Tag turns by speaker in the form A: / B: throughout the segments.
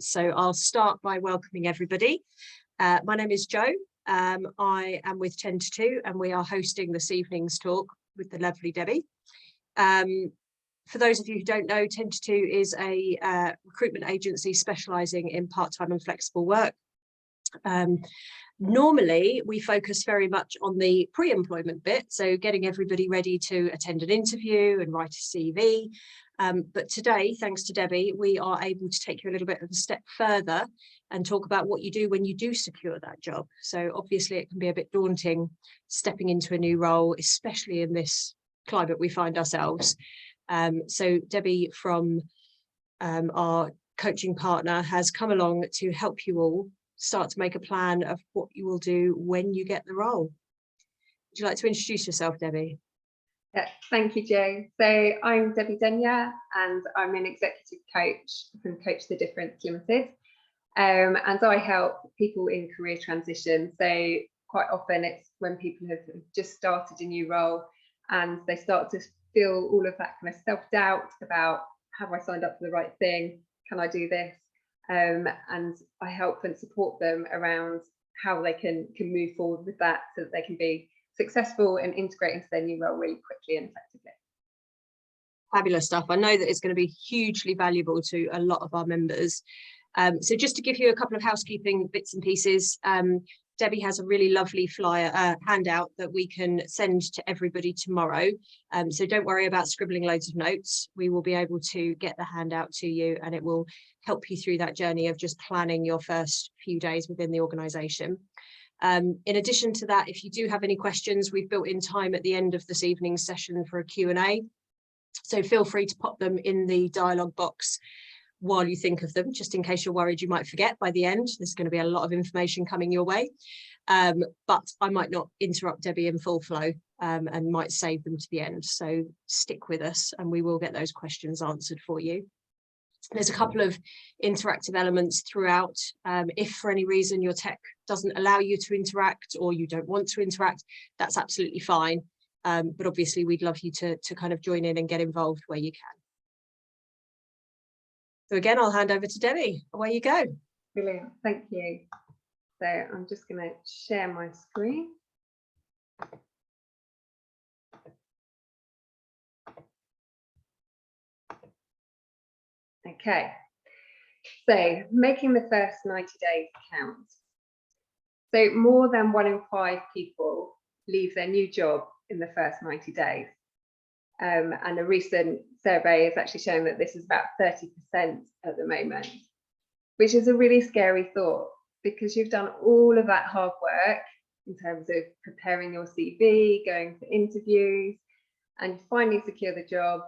A: So I'll start by welcoming everybody. My name is Jo. I am with Ten2Two and we are hosting this evening's talk with the lovely Debbie. For those of you who don't know, Ten2Two is a recruitment agency specialising in part-time and flexible work. Normally, we focus very much on the pre-employment bit, so getting everybody ready to attend an interview and write a CV. But today, thanks to Debbie, we are able to take you a little bit of a step further and talk about what you do when you do secure that job. So obviously it can be a bit daunting stepping into a new role, especially in this climate we find ourselves. So Debbie from our coaching partner has come along to help you all start to make a plan of what you will do when you get the role. Would you like to introduce yourself, Debbie?
B: Yeah, thank you, Jo. So I'm Debbie Denyer and I'm an executive coach from Coach the Difference Limited. And I help people in career transition. So quite often it's when people have just started a new role and they start to feel all of that kind of self-doubt about, have I signed up for the right thing? Can I do this? And I help and support them around how they can move forward with that so that they can be successful and integrate into their new role really quickly and effectively.
A: Fabulous stuff. I know that it's going to be hugely valuable to a lot of our members. So just to give you a couple of housekeeping bits and pieces, Debbie has a really lovely flyer handout that we can send to everybody tomorrow. So don't worry about scribbling loads of notes. We will be able to get the handout to you and it will help you through that journey of just planning your first few days within the organisation. In addition to that, if you do have any questions, we've built in time at the end of this evening's session for a Q&A. So feel free to pop them in the dialogue box while you think of them, just in case you're worried you might forget by the end. There's going to be a lot of information coming your way, but I might not interrupt Debbie in full flow and might save them to the end. So stick with us and we will get those questions answered for you. There's a couple of interactive elements throughout. If for any reason your tech doesn't allow you to interact or you don't want to interact, that's absolutely fine. But obviously we'd love you to kind of join in and get involved where you can. So again, I'll hand over to Debbie. Away you go.
B: Brilliant, thank you. So I'm just going to share my screen. Okay, so making the first 90 days count. So more than 1 in 5 people leave their new job in the first 90 days. And a recent survey is actually showing that this is about 30% at the moment, which is a really scary thought because you've done all of that hard work in terms of preparing your CV, going for interviews, and you finally secure the job,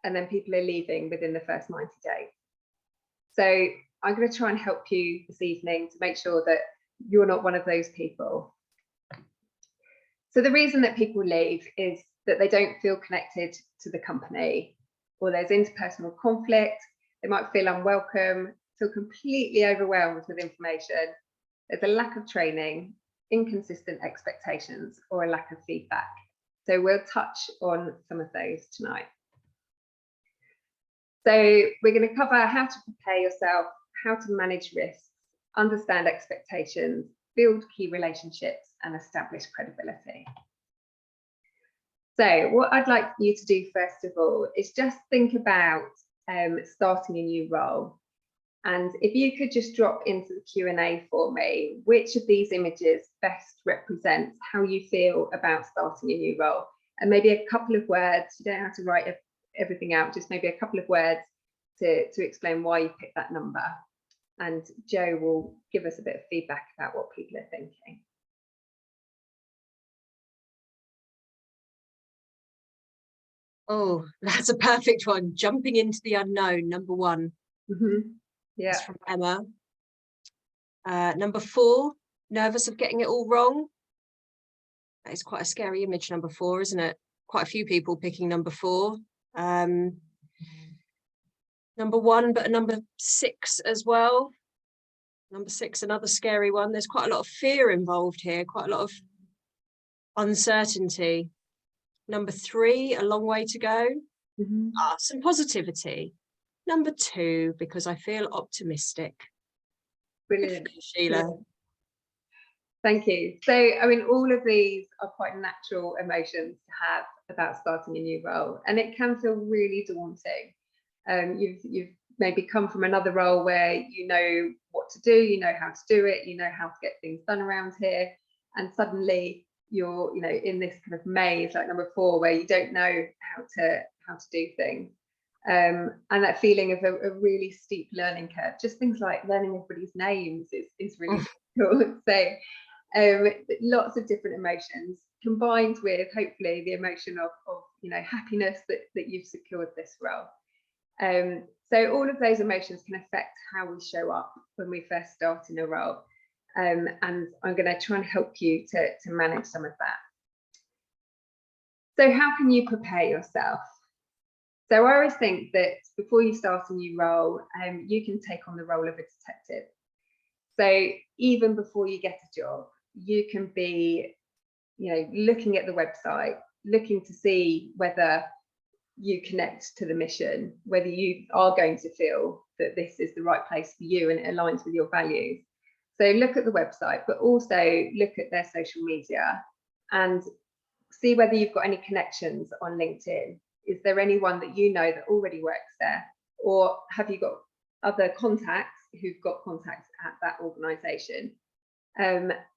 B: and then people are leaving within the first 90 days. So I'm going to try and help you this evening to make sure that you're not one of those people. So the reason that people leave is that they don't feel connected to the company, or there's interpersonal conflict, they might feel unwelcome, feel completely overwhelmed with information, there's a lack of training, inconsistent expectations, or a lack of feedback. So we'll touch on some of those tonight. So we're going to cover how to prepare yourself, how to manage risks, understand expectations, build key relationships, and establish credibility. So what I'd like you to do first of all is just think about starting a new role. And if you could just drop into the Q&A for me, which of these images best represents how you feel about starting a new role? And maybe a couple of words, you don't have to write everything out, just maybe a couple of words to explain why you picked that number. And Jo will give us a bit of feedback about what people are thinking.
A: Oh, that's a perfect one. Jumping into the unknown, number 1.
B: Yeah.
A: That's from Emma. Number 4, nervous of getting it all wrong. That is quite a scary image, number 4, isn't it? Quite a few people picking number 4. Number 1, but a number 6 as well. Number 6, another scary one. There's quite a lot of fear involved here, quite a lot of uncertainty. Number 3, a long way to go. Some positivity. number 2 because I feel optimistic.
B: Brilliant.
A: Sheila.
B: Brilliant. Thank you. So, I mean, all of these are quite natural emotions to have about starting a new role, and it can feel really daunting. You've maybe come from another role where you know what to do, you know how to do it, you know how to get things done around here, and suddenly you're, you know, in this kind of maze like number 4 where you don't know how to do things. And that feeling of a really steep learning curve, just things like learning everybody's names is really difficult. So lots of different emotions combined with hopefully the emotion of you know, happiness that you've secured this role. So all of those emotions can affect how we show up when we first start in a role, and I'm going to try and help you to manage some of that. So how can you prepare yourself? So I always think that before you start a new role, you can take on the role of a detective. So even before you get a job, you can be, you know, looking at the website, looking to see whether you connect to the mission, whether you are going to feel that this is the right place for you and it aligns with your values. So look at the website, but also look at their social media and see whether you've got any connections on LinkedIn. Is there anyone that you know that already works there? Or have you got other contacts who've got contacts at that organisation?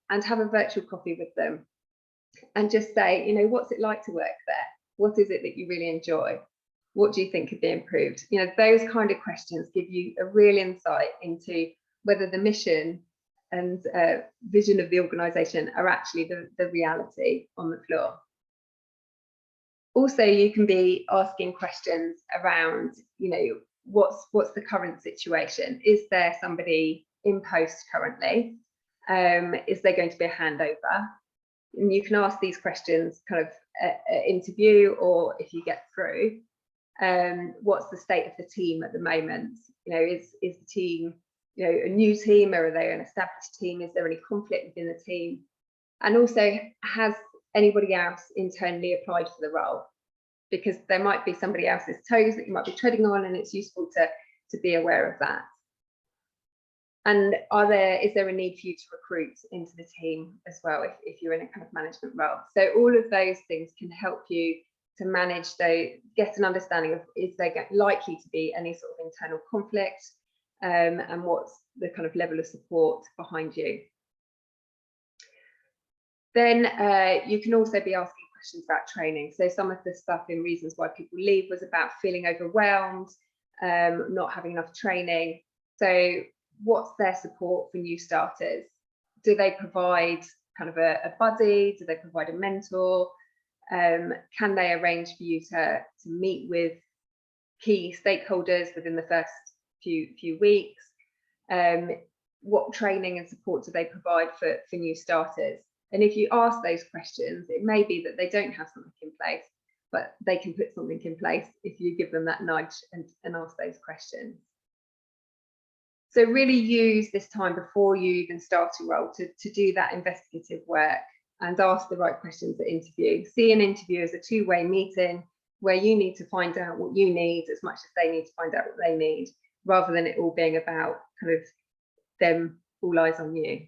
B: And have a virtual coffee with them and just say, you know, what's it like to work there? What is it that you really enjoy? What do you think could be improved? You know, those kind of questions give you a real insight into whether the mission and vision of the organisation are actually the reality on the floor. Also, you can be asking questions around, you know, what's the current situation? Is there somebody in post currently? Is there going to be a handover? And you can ask these questions kind of at interview or if you get through. What's the state of the team at the moment? You know, is the team, you know, a new team, or are they an established team? Is there any conflict within the team? And also, has anybody else internally applied for the role? Because there might be somebody else's toes that you might be treading on, and it's useful to be aware of that. And is there a need for you to recruit into the team as well if you're in a kind of management role? So all of those things can help you to manage, get an understanding of, is there likely to be any sort of internal conflict, and what's the kind of level of support behind you. Then you can also be asking questions about training. So some of the stuff in reasons why people leave was about feeling overwhelmed, not having enough training. So what's their support for new starters? Do they provide kind of a buddy? Do they provide a mentor? Can they arrange for you to meet with key stakeholders within the first few weeks? What training and support do they provide for new starters? And if you ask those questions, it may be that they don't have something in place, but they can put something in place if you give them that nudge and ask those questions. So really use this time before you even start a role to do that investigative work and ask the right questions at interview. See an interview as a two-way meeting where you need to find out what you need as much as they need to find out what they need, rather than it all being about kind of them, all eyes on you.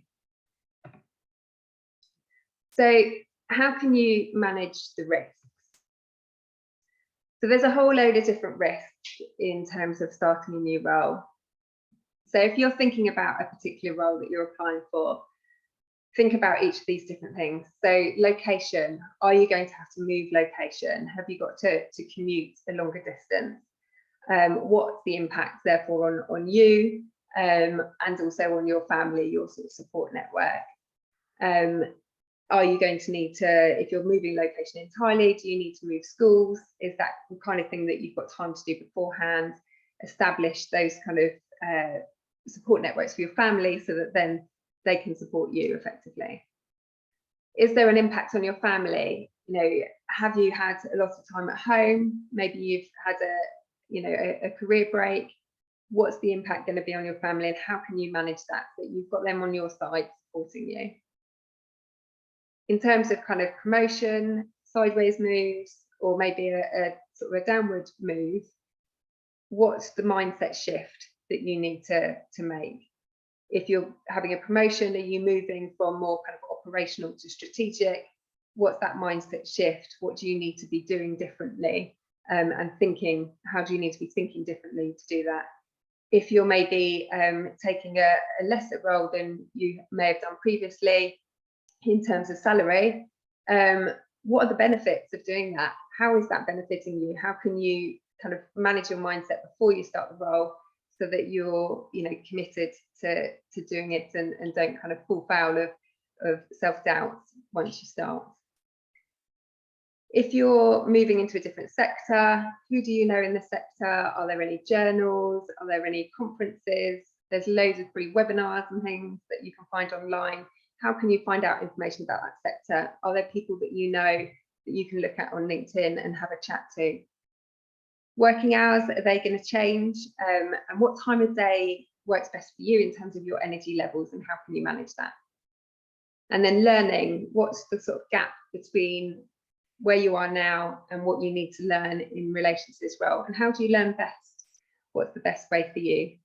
B: So how can you manage the risks? So there's a whole load of different risks in terms of starting a new role. So if you're thinking about a particular role that you're applying for, think about each of these different things. So location, are you going to have to move location? Have you got to commute a longer distance? What's the impact therefore on you, and also on your family, your sort of support network? Are you going to need to, if you're moving location entirely, do you need to move schools? Is that the kind of thing that you've got time to do beforehand? Establish those kind of support networks for your family so that then they can support you effectively. Is there an impact on your family? You know, have you had a lot of time at home? Maybe you've had a career break. What's the impact going to be on your family, and how can you manage that so that you've got them on your side supporting you? In terms of kind of promotion, sideways moves, or maybe a sort of a downward move, what's the mindset shift that you need to make? If you're having a promotion, are you moving from more kind of operational to strategic? What's that mindset shift? What do you need to be doing differently? And thinking, how do you need to be thinking differently to do that? If you're maybe taking a lesser role than you may have done previously in terms of salary, what are the benefits of doing that? How is that benefiting you? How can you kind of manage your mindset before you start the role so that you're, you know, committed to doing it and don't kind of fall foul of self-doubt once you start? If you're moving into a different sector, who do you know in the sector? Are there any journals? Are there any conferences? There's loads of free webinars and things that you can find online. How can you find out information about that sector? Are there people that you know that you can look at on LinkedIn and have a chat to? Working hours, are they going to change? And what time of day works best for you in terms of your energy levels, and how can you manage that? And then learning, what's the sort of gap between where you are now and what you need to learn in relation to this role, and how do you learn best? What's the best way for you?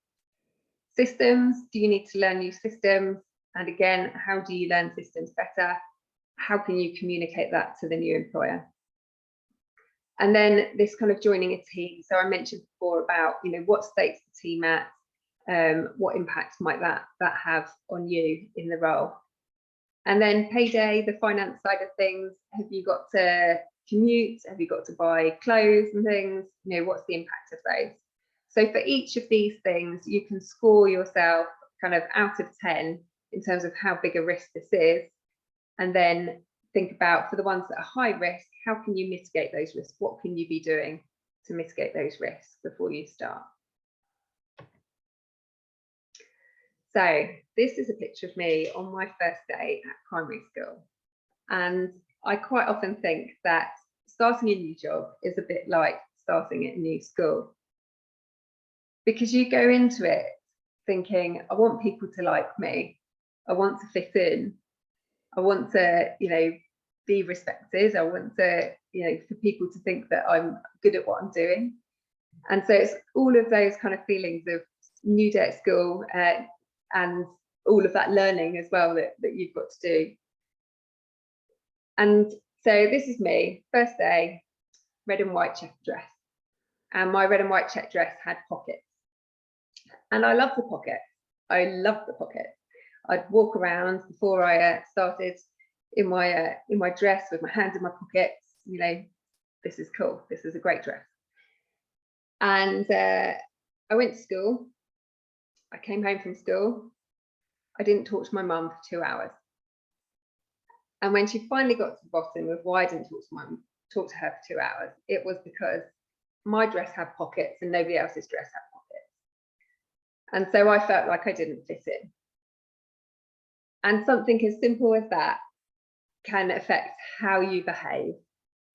B: Systems, do you need to learn new systems? And again, how do you learn systems better? How can you communicate that to the new employer? And then this kind of joining a team. So I mentioned before about, you know, what state's the team at? What impact might that have on you in the role? And then payday, the finance side of things. Have you got to commute? Have you got to buy clothes and things? You know, what's the impact of those? So for each of these things, you can score yourself kind of out of 10 in terms of how big a risk this is. And then think about, for the ones that are high risk, how can you mitigate those risks? What can you be doing to mitigate those risks before you start? So this is a picture of me on my first day at primary school. And I quite often think that starting a new job is a bit like starting at a new school, because you go into it thinking, I want people to like me. I want to fit in. I want to, you know, be respected. I want to, you know, for people to think that I'm good at what I'm doing. And so it's all of those kind of feelings of new day at school, and all of that learning as well that you've got to do. And so this is me, first day, red and white check dress. And my red and white check dress had pockets. And I love the pockets. I love the pockets. I'd walk around before I started in my dress with my hands in my pockets. You know, this is cool. This is a great dress. And I went to school. I came home from school. I didn't talk to my mum for 2 hours. And when she finally got to the bottom of why I didn't talk to her for 2 hours, it was because my dress had pockets and nobody else's dress had pockets. And so I felt like I didn't fit in. And something as simple as that can affect how you behave.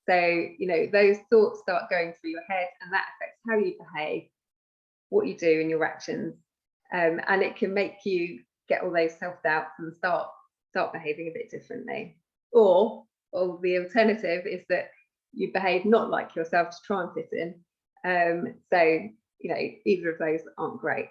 B: So, you know, those thoughts start going through your head, and that affects how you behave, what you do in your actions. And it can make you get all those self-doubts and start behaving a bit differently. Or the alternative is that you behave not like yourself to try and fit in. So, you know, either of those aren't great.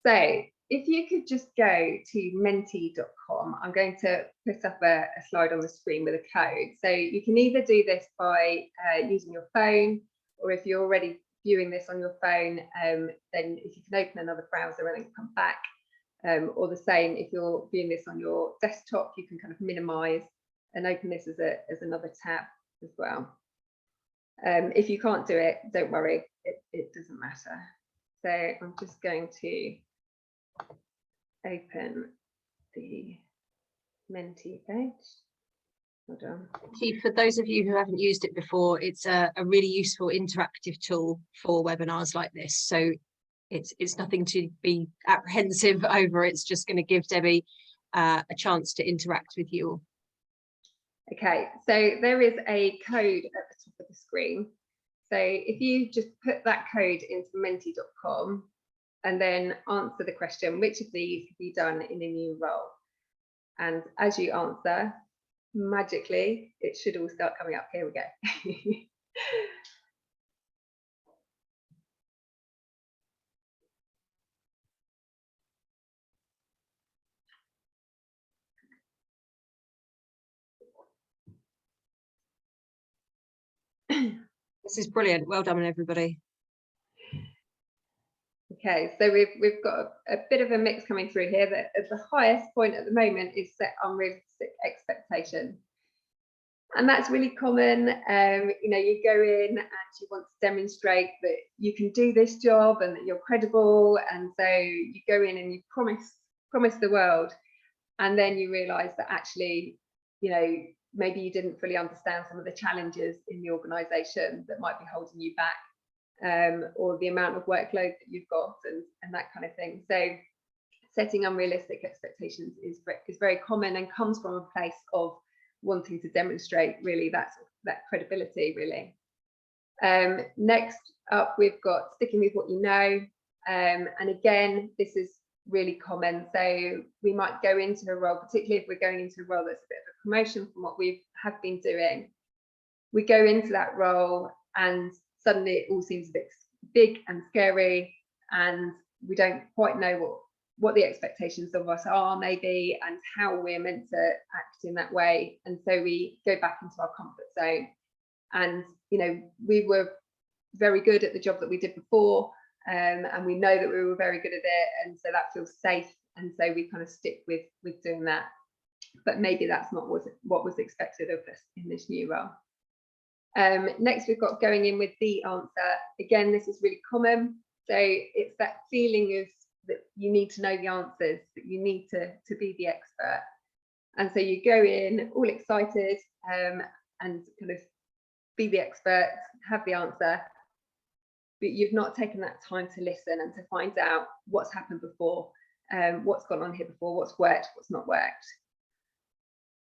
B: So if you could just go to menti.com, I'm going to put up a slide on the screen with a code. So you can either do this by using your phone, or if you're already viewing this on your phone, then if you can open another browser and then come back, or the same, if you're viewing this on your desktop, you can kind of minimize and open this as another tab as well. If you can't do it, don't worry, it doesn't matter. So I'm just going to open the Menti page. Hold on.
A: For those of you who haven't used it before, it's a really useful interactive tool for webinars like this. So it's nothing to be apprehensive over. It's just going to give Debbie a chance to interact with you all.
B: Okay, so there is a code at the top of the screen. So if you just put that code into menti.com and then answer the question, which of these have you done in a new role? And as you answer, magically, it should all start coming up. Here we go.
A: This is brilliant. Well done, everybody.
B: Okay, so we've got a bit of a mix coming through here. That at the highest point at the moment is set unrealistic expectations. And that's really common. You know, you go in and you want to demonstrate that you can do this job and that you're credible. And so you go in and you promise the world. And then you realize that actually, you know, maybe you didn't fully understand some of the challenges in the organization that might be holding you back, or the amount of workload that you've got and that kind of thing. So setting unrealistic expectations is very common and comes from a place of wanting to demonstrate really that credibility really. Next up, we've got sticking with what you know. And again, this is really common. So we might go into a role, particularly if we're going into a role that's a bit of a promotion from what we have been doing. We go into that role and suddenly it all seems a bit big and scary, and we don't quite know what the expectations of us are maybe, and how we're meant to act in that way. And so we go back into our comfort zone. And, you know, we were very good at the job that we did before, and we know that we were very good at it. And so that feels safe. And so we kind of stick with doing that. But maybe that's not what was expected of us in this new role. Next, we've got going in with the answer. Again, this is really common. So it's that feeling of that you need to know the answers, that you need to be the expert. And so you go in all excited and kind of be the expert, have the answer, but you've not taken that time to listen and to find out what's happened before, what's gone on here before, what's worked, what's not worked.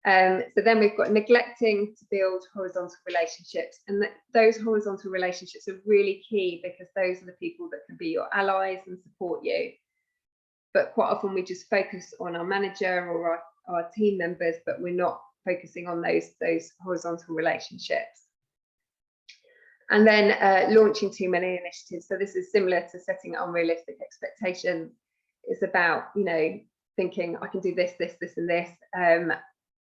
B: So then we've got neglecting to build horizontal relationships, and those horizontal relationships are really key because those are the people that can be your allies and support you. But quite often we just focus on our manager or our team members, but we're not focusing on those horizontal relationships. And then launching too many initiatives. So this is similar to setting unrealistic expectations. It's about, you know, thinking I can do this, this, this, and this,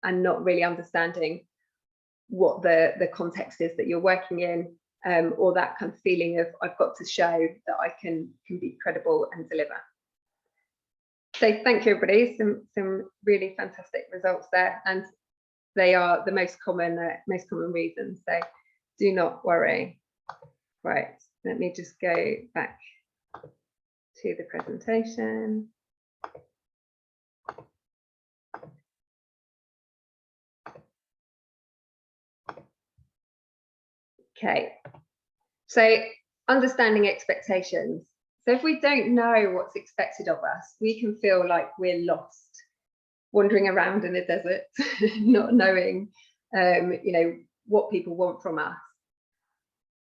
B: and not really understanding what the context is that you're working in, or that kind of feeling of I've got to show that I can be credible and deliver. So thank you, everybody. Some really fantastic results there, and they are the most common reasons. So do not worry. Right, let me just go back to the presentation. Okay, so understanding expectations. So if we don't know what's expected of us, we can feel like we're lost, wandering around in a desert, not knowing, you know, what people want from us.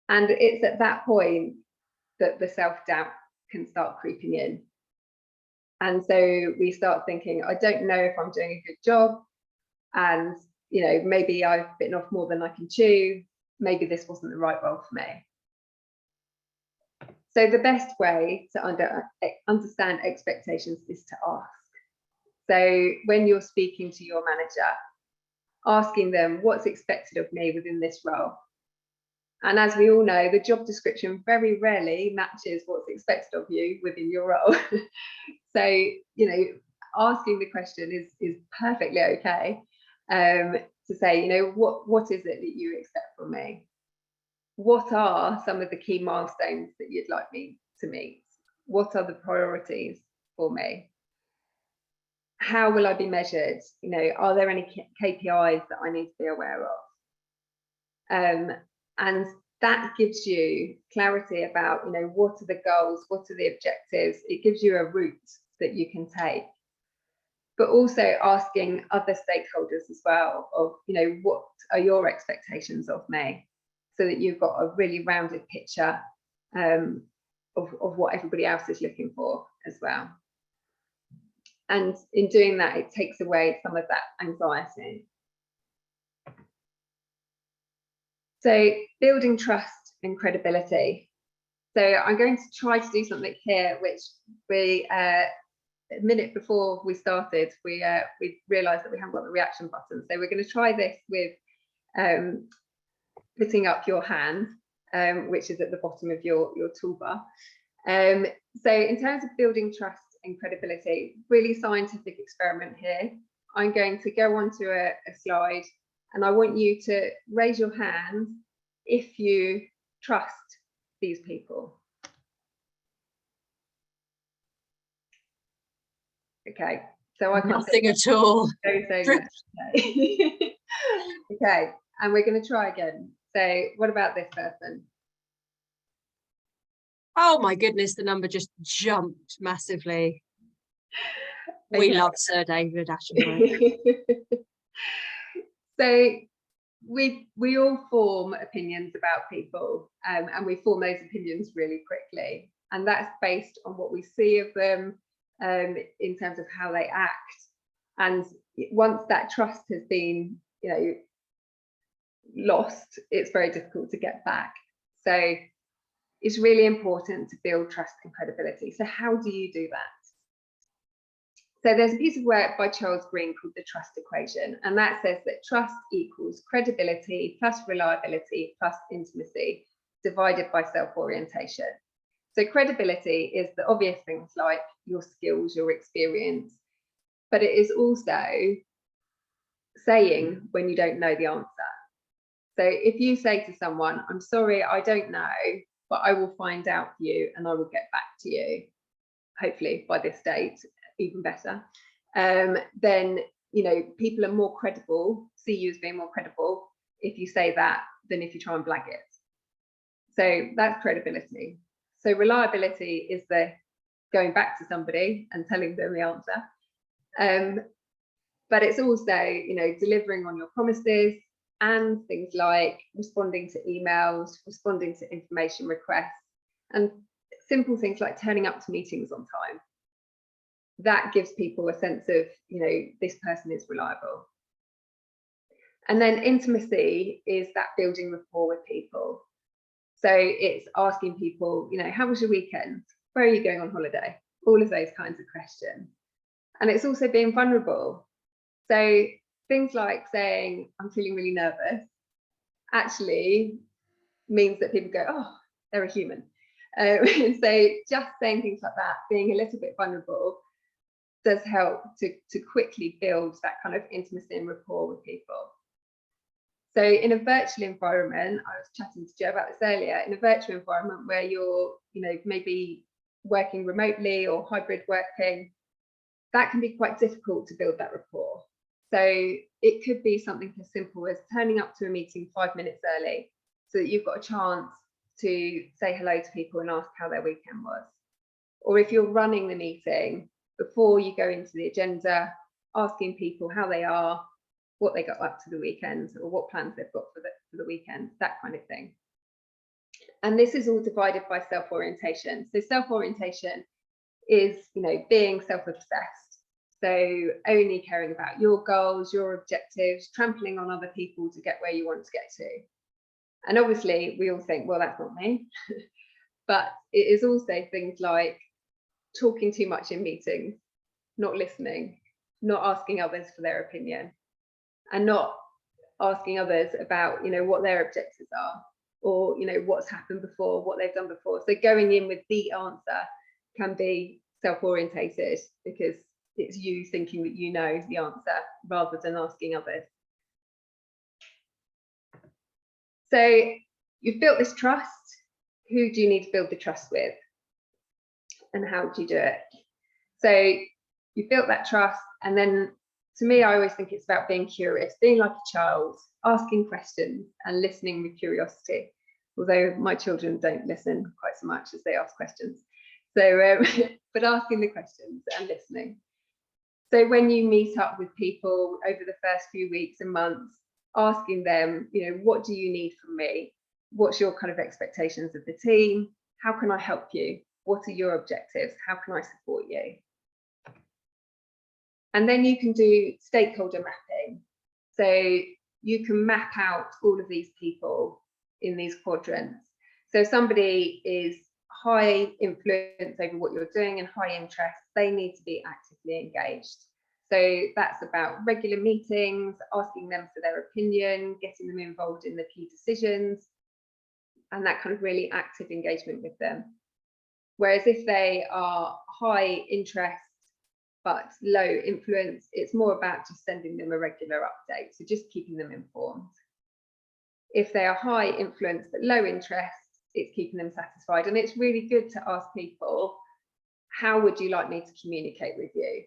B: And it's at that point that the self-doubt can start creeping in. And so we start thinking, I don't know if I'm doing a good job. And, you know, maybe I've bitten off more than I can chew. Maybe this wasn't the right role for me. So the best way to understand expectations is to ask. So when you're speaking to your manager, asking them what's expected of me within this role. And as we all know, the job description very rarely matches what's expected of you within your role. So, you know, asking the question is perfectly okay, to say, you know, what is it that you expect from me? What are some of the key milestones that you'd like me to meet? What are the priorities for me? How will I be measured? You know, are there any KPIs that I need to be aware of? And that gives you clarity about, you know, what are the goals, what are the objectives? It gives you a route that you can take. But also asking other stakeholders as well of, you know, what are your expectations of me? So that you've got a really rounded picture of what everybody else is looking for as well. And in doing that, it takes away some of that anxiety. So building trust and credibility. So I'm going to try to do something here, which we, a minute before we started, we realized that we haven't got the reaction button. So we're going to try this with putting up your hand. which is at the bottom of your toolbar. So in terms of building trust and credibility, really scientific experiment here. I'm going to go onto a slide, and I want you to raise your hand if you trust these people. Okay, so I can't
A: Nothing at all.
B: Okay, and we're going to try again. So what about this person?
A: Oh my goodness, the number just jumped massively. We love Sir David Attenborough.
B: So we all form opinions about people, and we form those opinions really quickly, and that's based on what we see of them, in terms of how they act. And once that trust has been, lost, it's very difficult to get back. So it's really important to build trust and credibility. So how do you do that? So there's a piece of work by Charles Green called the trust equation, and that says that trust equals credibility plus reliability plus intimacy divided by self-orientation. So credibility is the obvious things like your skills, your experience, but it is also saying when you don't know the answer. So if you say to someone, I'm sorry, I don't know, but I will find out for you and I will get back to you, hopefully by this date, even better, then people are more credible, see you as being more credible if you say that than if you try and blag it. So that's credibility. So reliability is the going back to somebody and telling them the answer. But it's also, delivering on your promises and things like responding to emails, responding to information requests, and simple things like turning up to meetings on time. That gives people a sense of, this person is reliable. And then intimacy is that building rapport with people. So it's asking people, how was your weekend? Where are you going on holiday? All of those kinds of questions. And it's also being vulnerable. So things like saying, I'm feeling really nervous, actually means that people go, oh, they're a human. So just saying things like that, being a little bit vulnerable, does help to quickly build that kind of intimacy and rapport with people. So in a virtual environment, I was chatting to Joe about this earlier, in a virtual environment where you're, maybe working remotely or hybrid working, that can be quite difficult to build that rapport. So it could be something as simple as turning up to a meeting 5 minutes early so that you've got a chance to say hello to people and ask how their weekend was. Or if you're running the meeting, before you go into the agenda, asking people how they are, what they got up to the weekend, or what plans they've got for the weekend, that kind of thing. And this is all divided by self-orientation. So self-orientation is, being self-obsessed. So only caring about your goals, your objectives, trampling on other people to get where you want to get to. And obviously we all think, well, that's not me. But it is also things like talking too much in meetings, not listening, not asking others for their opinion, and not asking others about, what their objectives are, or, what's happened before, what they've done before. So going in with the answer can be self-orientated because it's you thinking that you know the answer rather than asking others. So you've built this trust. Who do you need to build the trust with? And how do you do it? So you've built that trust, and then to me, I always think it's about being curious, being like a child, asking questions and listening with curiosity. Although my children don't listen quite so much as they ask questions. So, but asking the questions and listening. So when you meet up with people over the first few weeks and months, asking them, what do you need from me? What's your kind of expectations of the team? How can I help you? What are your objectives? How can I support you? And then you can do stakeholder mapping. So you can map out all of these people in these quadrants. So if somebody is high influence over what you're doing and high interest, they need to be actively engaged. So that's about regular meetings, asking them for their opinion, getting them involved in the key decisions. and that kind of really active engagement with them. Whereas if they are high interest but low influence, it's more about just sending them a regular update, so just keeping them informed. If they are high influence but low interest, it's keeping them satisfied. And it's really good to ask people, how would you like me to communicate with you?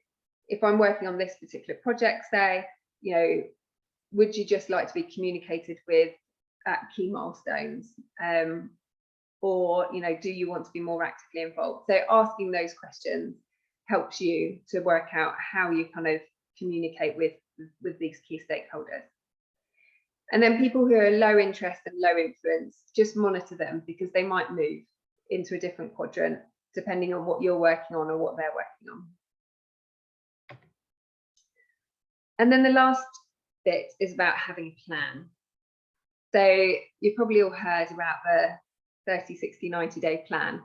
B: If I'm working on this particular project, say, you know, would you just like to be communicated with at key milestones? Or, you know, do you want to be more actively involved? So asking those questions helps you to work out how you kind of communicate with these key stakeholders. And then people who are low interest and low influence, just monitor them, because they might move into a different quadrant depending on what you're working on or what they're working on. And then the last bit is about having a plan. So you've probably all heard about the 30, 60, 90-day plan.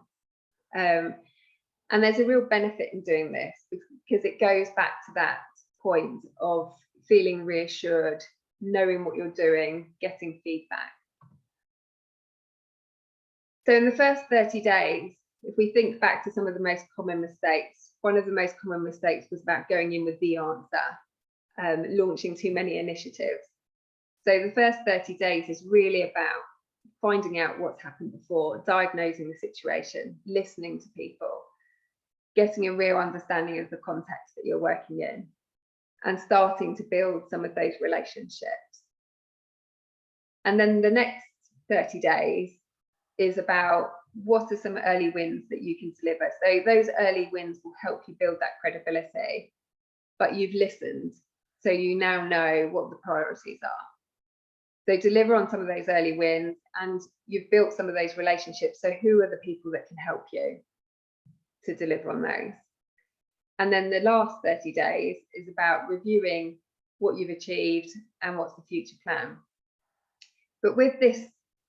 B: And there's a real benefit in doing this, because it goes back to that point of feeling reassured, knowing what you're doing, getting feedback. So in the first 30 days, if we think back to some of the most common mistakes, one of the most common mistakes was about going in with the answer, launching too many initiatives. So the first 30 days is really about finding out what's happened before, diagnosing the situation, listening to people, getting a real understanding of the context that you're working in, and starting to build some of those relationships. And then the next 30 days is about what are some early wins that you can deliver. So those early wins will help you build that credibility, but you've listened, so you now know what the priorities are. So deliver on some of those early wins, and you've built some of those relationships. So who are the people that can help you to deliver on those? And then the last 30 days is about reviewing what you've achieved and what's the future plan. But with this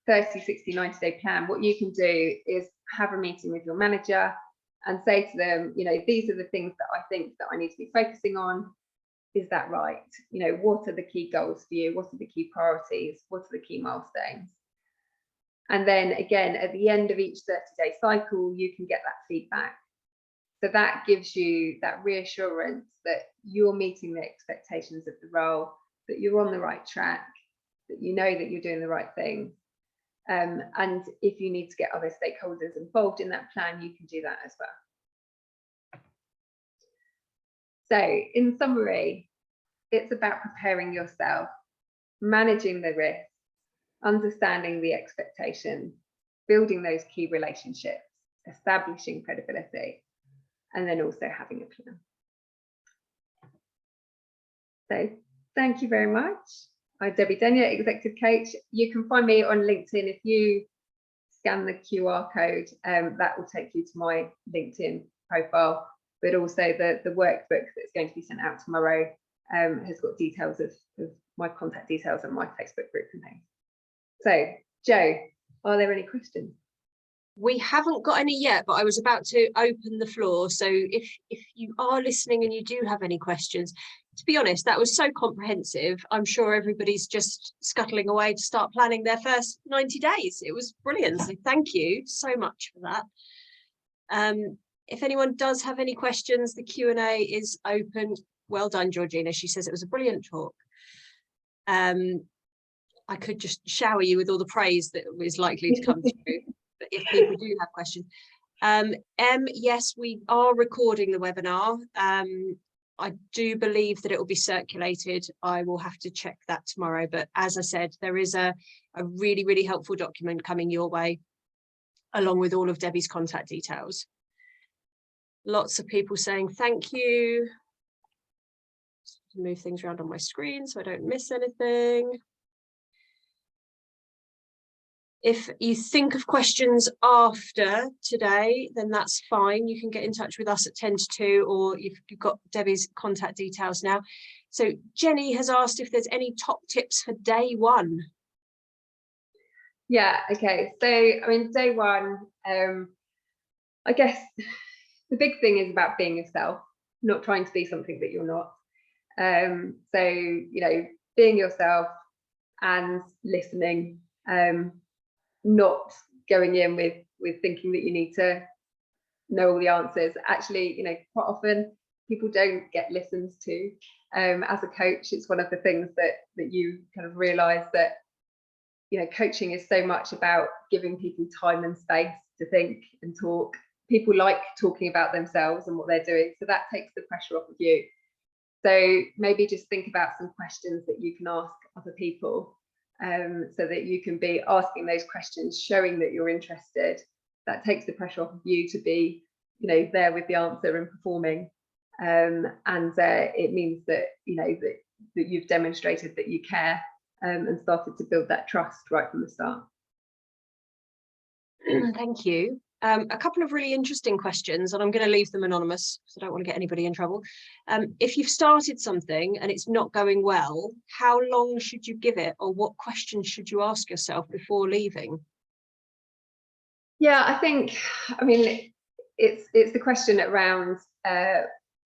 B: 30, 60, 90-day plan, what you can do is have a meeting with your manager and say to them, you know, these are the things that I think that I need to be focusing on. Is that right? You know, what are the key goals for you? What are the key priorities? What are the key milestones? And then again, at the end of each 30-day cycle, you can get that feedback. So that gives you that reassurance that you're meeting the expectations of the role, that you're on the right track, that you know that you're doing the right thing. And if you need to get other stakeholders involved in that plan, you can do that as well. So in summary, it's about preparing yourself, managing the risk, understanding the expectations, building those key relationships, establishing credibility, and then also having a plan. So thank you very much. I'm Debbie Denyer, Executive Coach. You can find me on LinkedIn. If you scan the QR code, that will take you to my LinkedIn profile, but also the workbook that's going to be sent out tomorrow has got details of my contact details and my Facebook group and things. So, Jo, are there any questions?
A: We haven't got any yet, but I was about to open the floor. So if you are listening and you do have any questions, to be honest, that was so comprehensive. I'm sure everybody's just scuttling away to start planning their first 90 days. It was brilliant. So thank you so much for that. If anyone does have any questions, the Q&A is open. Well done, Georgina. She says it was a brilliant talk. I could just shower you with all the praise that is likely to come through. But if people do have questions, yes, we are recording the webinar. I do believe that it will be circulated. I will have to check that tomorrow. But as I said, there is a really, really helpful document coming your way, along with all of Debbie's contact details. Lots of people saying thank you. Just move things around on my screen so I don't miss anything. If you think of questions after today, then that's fine. You can get in touch with us at Ten2Two, or you've got Debbie's contact details now. So Jenny has asked if there's any top tips for day one.
B: Yeah, okay. So, I mean, day one, I guess the big thing is about being yourself, not trying to be something that you're not. So, you know, being yourself and listening. not going in with thinking that you need to know all the answers. Actually, quite often people don't get listened to. As a coach, it's one of the things that you kind of realize that coaching is so much about giving people time and space to think and talk. People like talking about themselves and what they're doing, so that takes the pressure off of you. So maybe just think about some questions that you can ask other people, so that you can be asking those questions, showing that you're interested. That takes the pressure off of you to be there with the answer and performing, and it means that that you've demonstrated that you care, and started to build that trust right from the start.
A: Thank you. A couple of really interesting questions, and I'm going to leave them anonymous because I don't want to get anybody in trouble. If you've started something and it's not going well, how long should you give it, or what questions should you ask yourself before leaving?
B: Yeah, I mean, it's the question around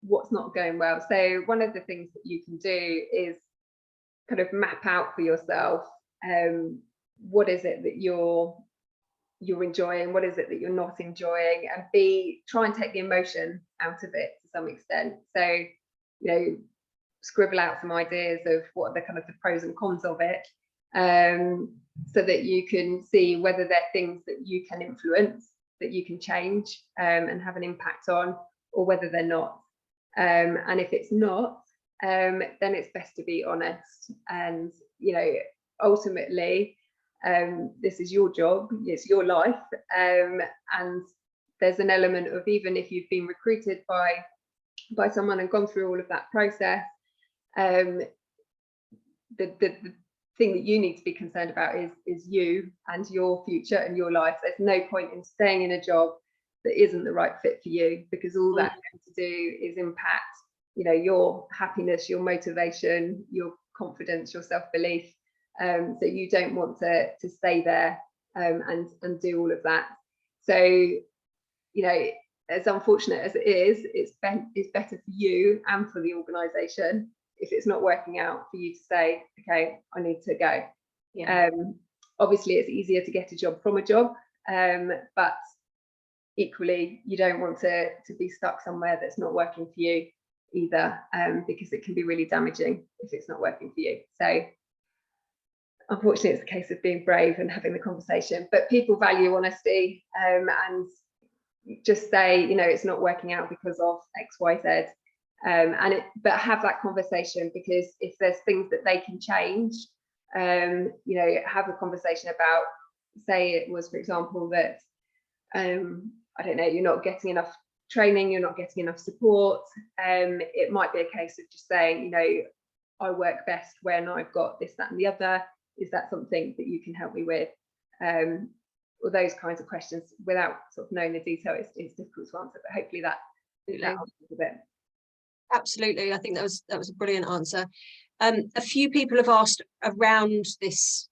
B: what's not going well. So one of the things that you can do is kind of map out for yourself, what is it that you're enjoying, what is it that you're not enjoying, and try and take the emotion out of it to some extent. So scribble out some ideas of what are the kind of the pros and cons of it, so that you can see whether they're things that you can influence, that you can change, and have an impact on, or whether they're not. And if it's not, then it's best to be honest. And ultimately, this is your job, it's your life, and there's an element of, even if you've been recruited by someone and gone through all of that process, the thing that you need to be concerned about is you and your future and your life. There's no point in staying in a job that isn't the right fit for you, because all that's going to do is impact your happiness, your motivation, your confidence, your self-belief. So you don't want to stay there, and do all of that. So as unfortunate as it is, it's better for you and for the organization if it's not working out, for you to say, okay, I need to go. Yeah. Obviously it's easier to get a job from a job, but equally you don't want to be stuck somewhere that's not working for you either, because it can be really damaging if it's not working for you. So unfortunately it's a case of being brave and having the conversation, but people value honesty, and just say, it's not working out because of XYZ, but have that conversation, because if there's things that they can change, have a conversation about, say it was, for example, that I don't know, you're not getting enough training, you're not getting enough support. It might be a case of just saying, I work best when I've got this, that, and the other. Is that something that you can help me with? Or those kinds of questions, without sort of knowing the detail, it's difficult to answer, but hopefully that answers a bit.
A: Absolutely, I think that was a brilliant answer. A few people have asked around this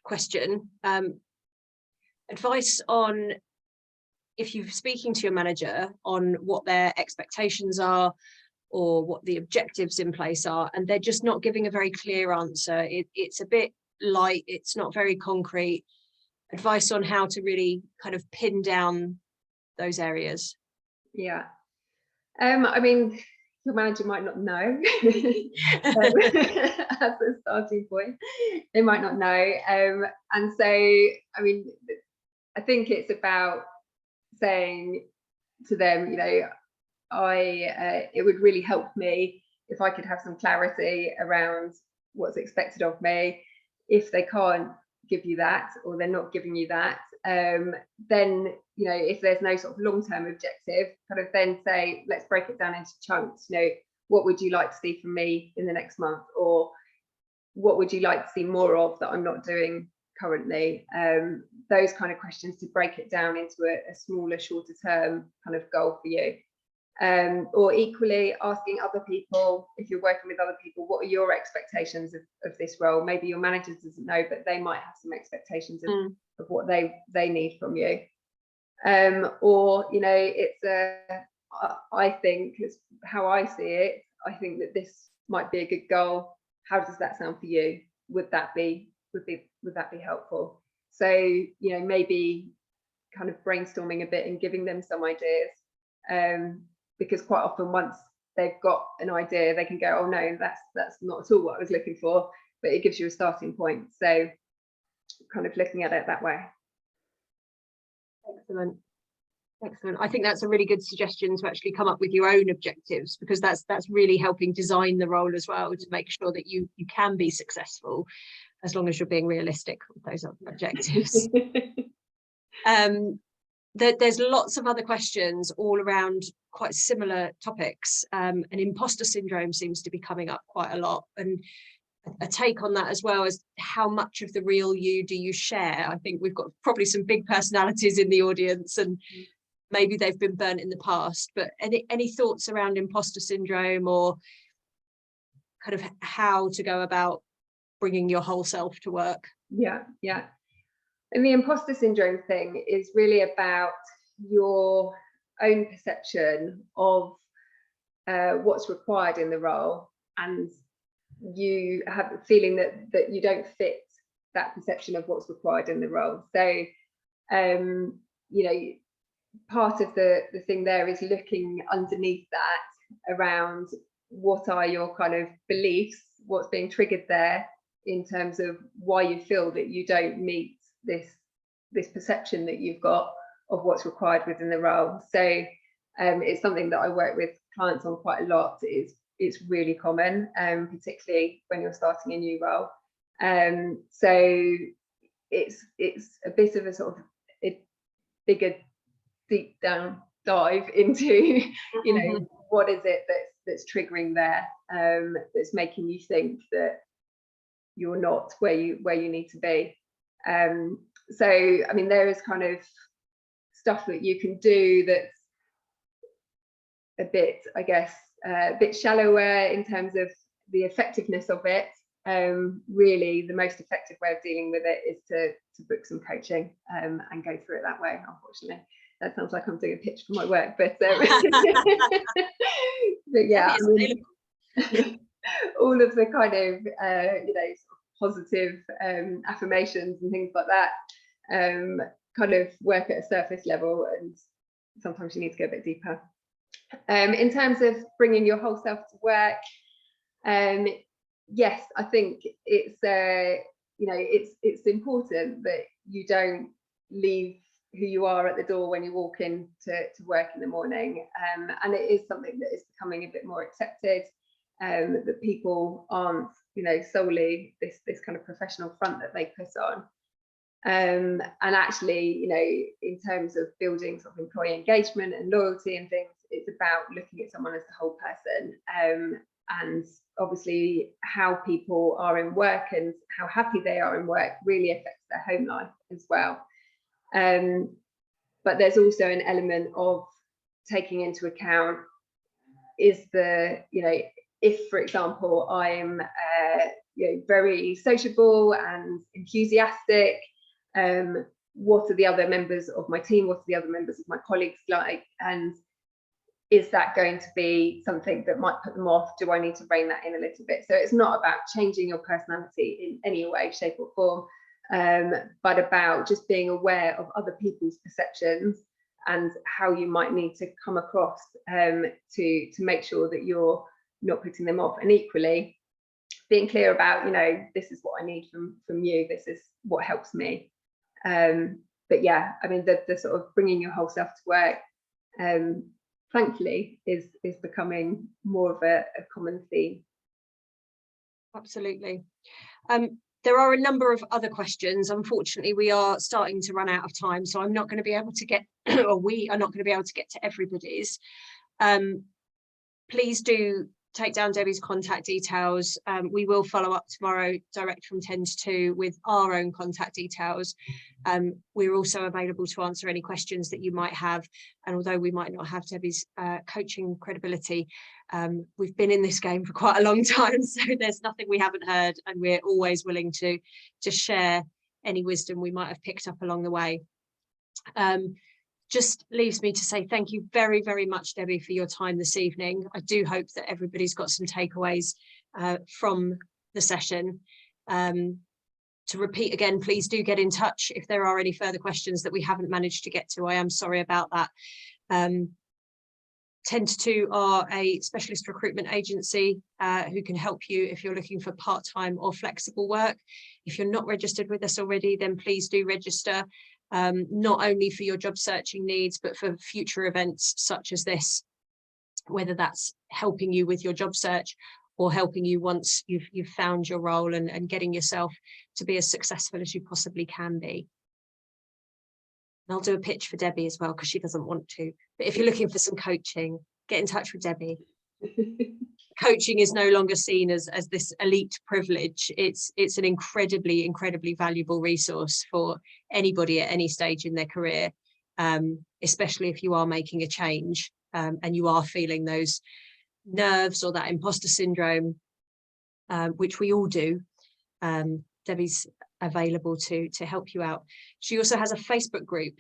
A: question, advice on, if you're speaking to your manager, on what their expectations are or what the objectives in place are, and they're just not giving a very clear answer. It's a bit light, it's not very concrete. Advice on how to really kind of pin down those areas.
B: Yeah, I mean, your manager might not know as a starting point. They might not know, and so I mean, I think it's about saying to them, it would really help me if I could have some clarity around what's expected of me. If they can't give you that, or they're not giving you that, then if there's no sort of long-term objective, kind of then say, let's break it down into chunks. What would you like to see from me in the next month, or what would you like to see more of that I'm not doing currently? Those kind of questions, to break it down into a smaller, shorter term kind of goal for you. Or equally asking other people, if you're working with other people, what are your expectations of this role? Maybe your manager doesn't know, but they might have some expectations of what they need from you. Or I think, it's how I see it, I think that this might be a good goal. How does that sound for you? Would that be helpful? So, you know, maybe kind of brainstorming a bit and giving them some ideas, because quite often once they've got an idea, they can go, oh no, that's not at all what I was looking for, but it gives you a starting point. So kind of looking at it that way.
A: Excellent. Excellent. I think that's a really good suggestion, to actually come up with your own objectives, because that's really helping design the role as well, to make sure that you can be successful, as long as you're being realistic with those objectives. There's lots of other questions all around quite similar topics, and imposter syndrome seems to be coming up quite a lot, and a take on that as well as how much of the real you do you share. I think we've got probably some big personalities in the audience, and maybe they've been burnt in the past, but any thoughts around imposter syndrome, or kind of how to go about bringing your whole self to work?
B: Yeah. And the imposter syndrome thing is really about your own perception of what's required in the role, and you have a feeling that you don't fit that perception of what's required in the role. So, you know, part of the thing there is looking underneath that, around what are your kind of beliefs, what's being triggered there in terms of why you feel that you don't meet this perception that you've got of what's required within the role. So it's something that I work with clients on quite a lot. It's really common, particularly when you're starting a new role. So it's a bit of a sort of a bigger deep down dive into, you know, what is it that's triggering there, that's making you think that you're not where you need to be. So I mean, there is kind of stuff that you can do that's a bit, I guess, a bit shallower in terms of the effectiveness of it. Really the most effective way of dealing with it is to book some coaching, and go through it that way. Unfortunately, that sounds like I'm doing a pitch for my work, but but yeah, I mean, all of the kind of you know, positive affirmations and things like that kind of work at a surface level, and sometimes you need to go a bit deeper. In terms of bringing your whole self to work, yes, I think it's you know, it's important that you don't leave who you are at the door when you walk in to work in the morning, and it is something that is becoming a bit more accepted, that people aren't, you know, solely this kind of professional front that they put on. And actually, you know, in terms of building sort of employee engagement and loyalty and things, it's about looking at someone as the whole person, and obviously how people are in work and how happy they are in work really affects their home life as well. But there's also an element of taking into account, is the, you know, if, for example, I'm you know, very sociable and enthusiastic, what are the other members of my team, what are the other members of my colleagues like, and is that going to be something that might put them off? Do I need to rein that in a little bit? So it's not about changing your personality in any way, shape or form, but about just being aware of other people's perceptions and how you might need to come across, to make sure that you're not putting them off, and equally being clear about, you know, this is what I need from you, this is what helps me. But yeah, I mean, the sort of bringing your whole self to work, thankfully is becoming more of a common theme.
A: Absolutely. There are a number of other questions. Unfortunately, we are starting to run out of time, so I'm not going to be able to get, or we are not going to be able to get to everybody's. Please do take down Debbie's contact details. We will follow up tomorrow direct from Ten2Two with our own contact details. We're also available to answer any questions that you might have, and although we might not have Debbie's coaching credibility, we've been in this game for quite a long time, so there's nothing we haven't heard, and we're always willing to share any wisdom we might have picked up along the way. Just leaves me to say thank you very, very much, Debbie, for your time this evening. I do hope that everybody's got some takeaways from the session. To repeat again, please do get in touch if there are any further questions that we haven't managed to get to. I am sorry about that. 10to2 are a specialist recruitment agency who can help you if you're looking for part-time or flexible work. If you're not registered with us already, then please do register, not only for your job searching needs, but for future events such as this, whether that's helping you with your job search or helping you once you've found your role and getting yourself to be as successful as you possibly can be. And I'll do a pitch for Debbie as well, because she doesn't want to. But if you're looking for some coaching, get in touch with Debbie. Coaching is no longer seen as this elite privilege. It's an incredibly valuable resource for anybody at any stage in their career, especially if you are making a change and you are feeling those nerves or that imposter syndrome, which we all do. Debbie's available to help you out. She also has a Facebook group,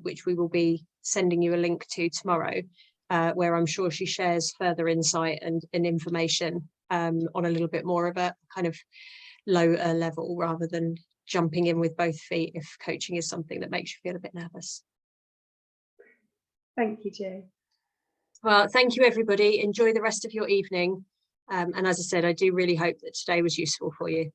A: which we will be sending you a link to tomorrow, where I'm sure she shares further insight and information on a little bit more of a kind of lower level, rather than jumping in with both feet if coaching is something that makes you feel a bit nervous.
B: Thank you, Jo.
A: Well, thank you, everybody. Enjoy the rest of your evening. And as I said, I do really hope that today was useful for you.